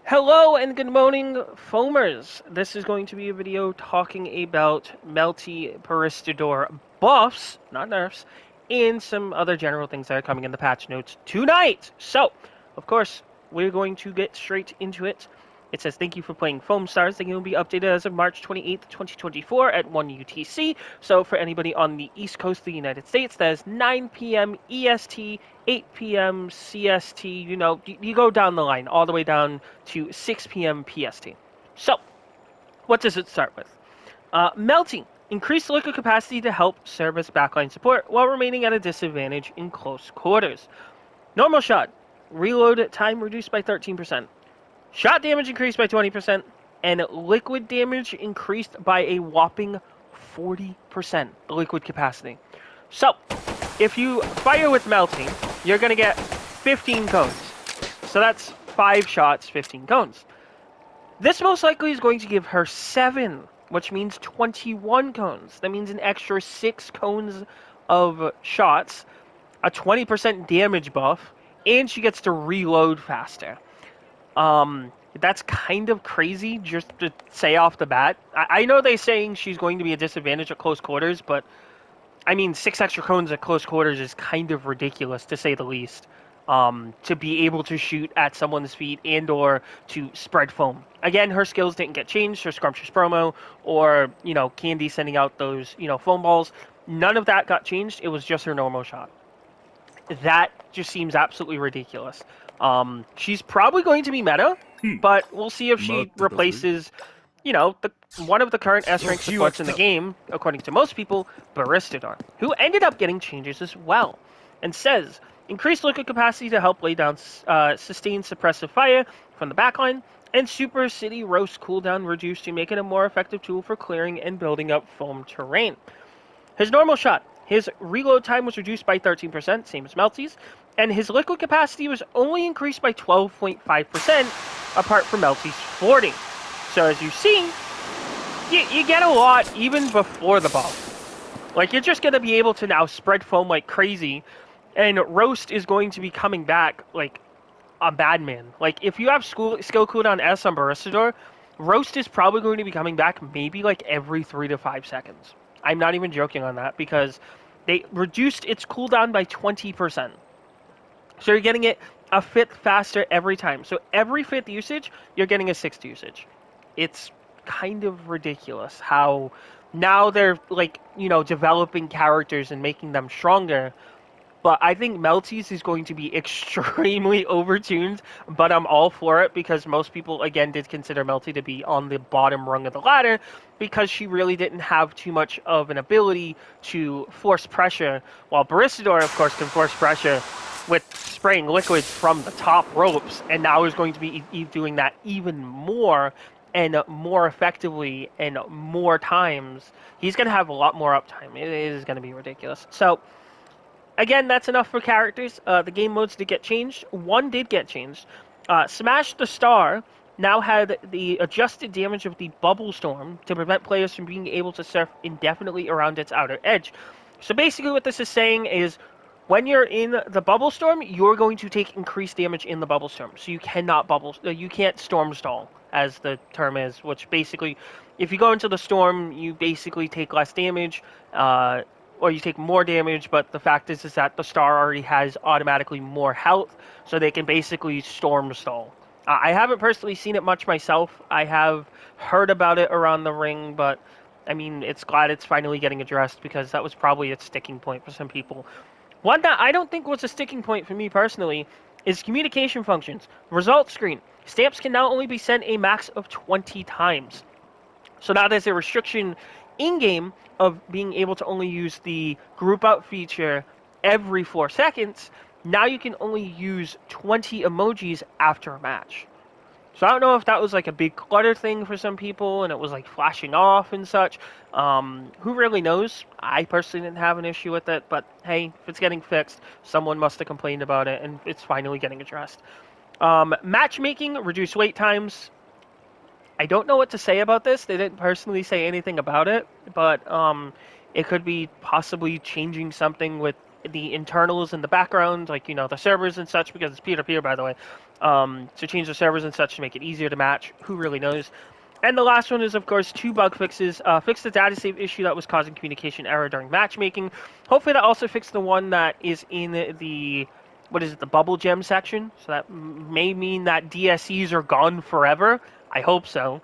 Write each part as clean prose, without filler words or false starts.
Hello and good morning, foamers. This is going to be a video talking about Melty Paristador buffs, not nerfs, and some other general things that are coming in the patch notes tonight. So, of course, we're going to get straight into it. It says, thank you for playing FOAMSTARS. The game will be updated as of March 28th, 2024 at 1 UTC. So for anybody on the East Coast of the United States, that is 9 p.m. EST, 8 p.m. CST, you go down the line, all the way down to 6 p.m. PST. So, what does it start with? Melting. Increase liquid capacity to help service backline support while remaining at a disadvantage in close quarters. Normal shot. Reload time reduced by 13%. Shot damage increased by 20%, and liquid damage increased by a whopping 40%, the liquid capacity. So, if you fire with melting, you're going to get 15 cones. So that's 5 shots, 15 cones. This most likely is going to give her 7, which means 21 cones. That means an extra 6 cones of shots, a 20% damage buff, and she gets to reload faster. That's kind of crazy just to say off the bat. I know they're saying she's going to be a disadvantage at close quarters, but I mean, 6 extra cones at close quarters is kind of ridiculous to say the least. To be able to shoot at someone's feet and or to spread foam. Again, her skills didn't get changed, her Scrumptious promo, or, Candy sending out those, foam balls. None of that got changed. It was just her normal shot. That just seems absolutely ridiculous. She's probably going to be meta, but we'll see if she replaces, one of the current S-rank supports in the game, according to most people, Baristador, who ended up getting changes as well, and says, increased liquid capacity to help lay down sustained suppressive fire from the backline, and Super City Roast cooldown reduced to make it a more effective tool for clearing and building up foam terrain. His normal shot. His reload time was reduced by 13%, same as Melty's, and his liquid capacity was only increased by 12.5%, apart from Melty's 40. So as you see, you get a lot even before the buff. Like, you're just going to be able to now spread foam like crazy, and Roast is going to be coming back like a bad man. Like, if you have skill cooldown S on Baristador, Roast is probably going to be coming back maybe like every 3 to 5 seconds. I'm not even joking on that because they reduced its cooldown by 20%. So you're getting it a fifth faster every time. So every fifth usage, you're getting a sixth usage. It's kind of ridiculous how now they're like, developing characters and making them stronger. But I think Melty's is going to be extremely overtuned, but I'm all for it because most people, again, did consider Melty to be on the bottom rung of the ladder because she really didn't have too much of an ability to force pressure, while Baristador, of course, can force pressure with spraying liquids from the top ropes, and now is going to be doing that even more and more effectively and more times. He's going to have a lot more uptime. It is going to be ridiculous. So, again, that's enough for characters. The game modes did get changed. One did get changed. Smash the Star now had the adjusted damage of the Bubble Storm to prevent players from being able to surf indefinitely around its outer edge. So basically what this is saying is when you're in the Bubble Storm, you're going to take increased damage in the Bubble Storm. So you cannot you can't Storm Stall, as the term is, which basically, if you go into the Storm, you basically take less damage, or you take more damage, but the fact is that the Star already has automatically more health, so they can basically Storm Stall. I haven't personally seen it much myself. I have heard about it around the ring, but I mean, it's glad it's finally getting addressed because that was probably a sticking point for some people. One that I don't think was a sticking point for me personally is communication functions. Result screen. Stamps can now only be sent a max of 20 times. So now there's a restriction in-game of being able to only use the group out feature every 4 seconds. Now you can only use 20 emojis after a match. So I don't know if that was like a big clutter thing for some people and it was like flashing off and such. Who really knows? I personally didn't have an issue with it, but hey, if it's getting fixed, someone must have complained about it and it's finally getting addressed. Matchmaking, reduced wait times. I don't know what to say about this. They didn't personally say anything about it, but it could be possibly changing something with the internals in the background, like, you know, the servers and such, because it's peer-to-peer, by the way, to change the servers and such to make it easier to match. Who really knows? And the last one is, of course, 2 bug fixes. Fix the data save issue that was causing communication error during matchmaking. Hopefully that also fixed the one that is in the, what is it, the bubble gem section. So that may mean that DSEs are gone forever. I hope so.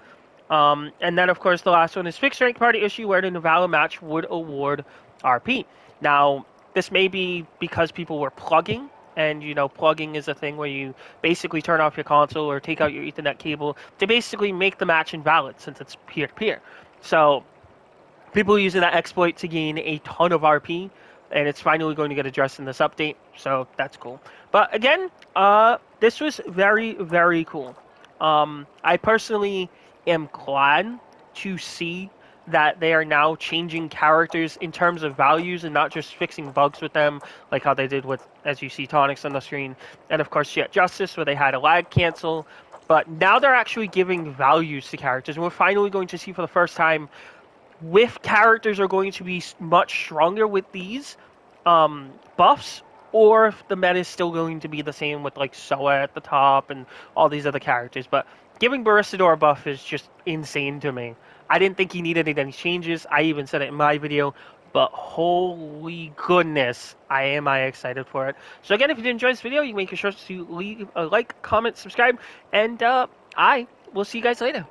And then, of course, the last one is fixed rank party issue where the Novella match would award RP. Now, this may be because people were plugging, and, you know, plugging is a thing where you basically turn off your console or take out your Ethernet cable to basically make the match invalid since it's peer-to-peer. So people using that exploit to gain a ton of RP, and it's finally going to get addressed in this update, so that's cool. But again, this was very, very cool. I personally am glad to see that they are now changing characters in terms of values and not just fixing bugs with them, like how they did with, as you see, Tonics on the screen, and of course Jet Justice, where they had a lag cancel. But now they're actually giving values to characters, and we're finally going to see for the first time if characters are going to be much stronger with these buffs, or if the meta is still going to be the same with like Soa at the top and all these other characters. But giving Baristador a buff is just insane to me. I didn't think he needed any changes. I even said it in my video. But holy goodness, am I excited for it. So again, if you did enjoy this video, you make sure to leave a like, comment, subscribe, and I will see you guys later.